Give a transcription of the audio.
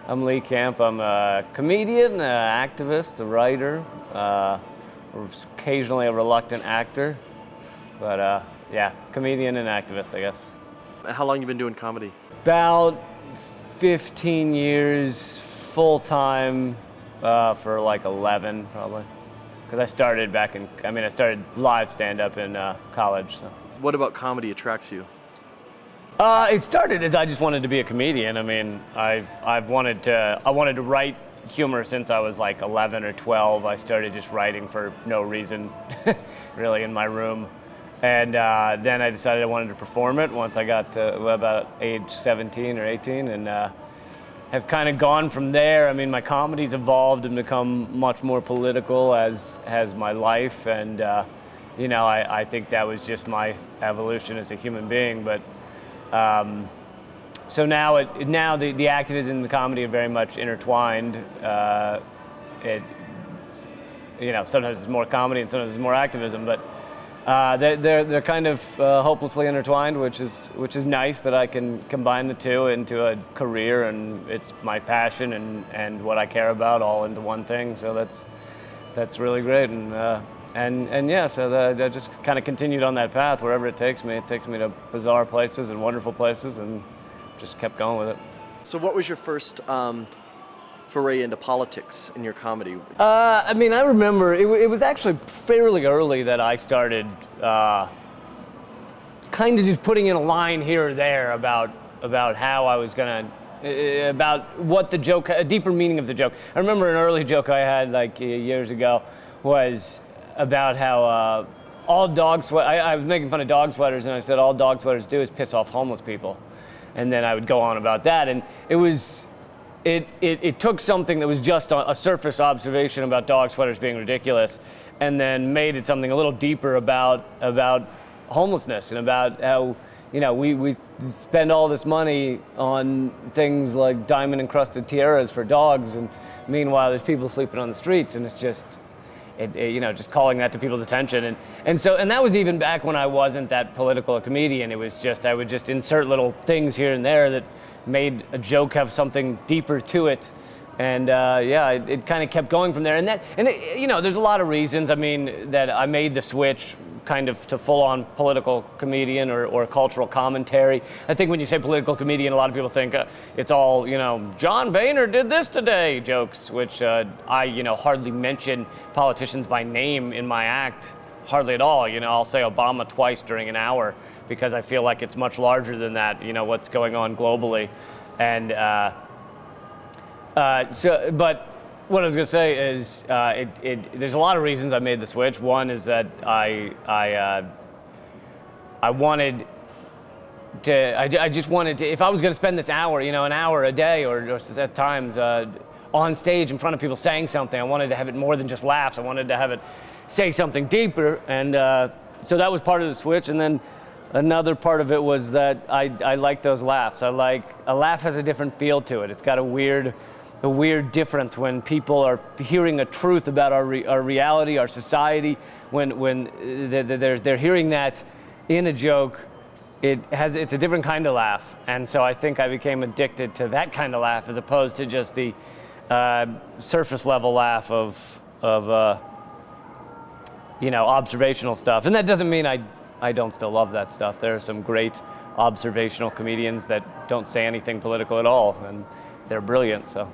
I'm Lee Camp. I'm a comedian, an activist, a writer, occasionally a reluctant actor, but yeah, comedian and activist, I guess. How long you been doing comedy? About 15 years, full-time, for like 11 probably. Because I started I started live stand-up in college. So. What about comedy attracts you? It started as I just wanted to be a comedian. I mean, I wanted to write humor since I was like 11 or 12. I started just writing for no reason, really, in my room. And then I decided I wanted to perform it once I got to about age 17 or 18, and have kind of gone from there. I mean, my comedy's evolved and become much more political, as has my life, and you know, I think that was just my evolution as a human being. But so now the activism and the comedy are very much intertwined. You know, sometimes it's more comedy and sometimes it's more activism, but they're kind of hopelessly intertwined, which is nice that I can combine the two into a career, and it's my passion and what I care about all into one thing. So that's really great, and yeah, so I just kind of continued on that path wherever it takes me. It takes me to bizarre places and wonderful places, and just kept going with it. So what was your first foray into politics in your comedy? I mean, I remember it was actually fairly early that I started kind of just putting in a line here or there about how I was gonna, about what the joke, a deeper meaning of the joke. I remember an early joke I had like years ago was about how all dog sweat. I was making fun of dog sweaters, and I said all dog sweaters do is piss off homeless people, and then I would go on about that, and it was. It took something that was just a surface observation about dog sweaters being ridiculous, and then made it something a little deeper about homelessness, and about how, you know, we spend all this money on things like diamond encrusted tiaras for dogs, and meanwhile there's people sleeping on the streets, and it's just you know, just calling that to people's attention, and that was even back when I wasn't that political a comedian. It was just, I would just insert little things here and there that made a joke have something deeper to it, and yeah, it kind of kept going from there. You know, there's a lot of reasons. I mean, that I made the switch kind of to full-on political comedian or cultural commentary. I think when you say political comedian, a lot of people think it's all, you know, John Boehner did this today jokes, which I, you know, hardly mention politicians by name in my act, hardly at all. You know, I'll say Obama twice during an hour, because I feel like it's much larger than that, you know, what's going on globally. And but what I was gonna say is, there's a lot of reasons I made the switch. One is that I wanted to, I just wanted to, if I was gonna spend this hour, you know, an hour a day or at times on stage in front of people saying something, I wanted to have it more than just laughs. I wanted to have it say something deeper, and so that was part of the switch. And then another part of it was that I like those laughs. A laugh has a different feel to it. It's got a weird difference when people are hearing a truth about our reality, our society. When they're hearing that in a joke, it's a different kind of laugh. And so I think I became addicted to that kind of laugh, as opposed to just the surface level laugh of you know, observational stuff. And that doesn't mean I don't still love that stuff. There are some great observational comedians that don't say anything political at all, and they're brilliant, so.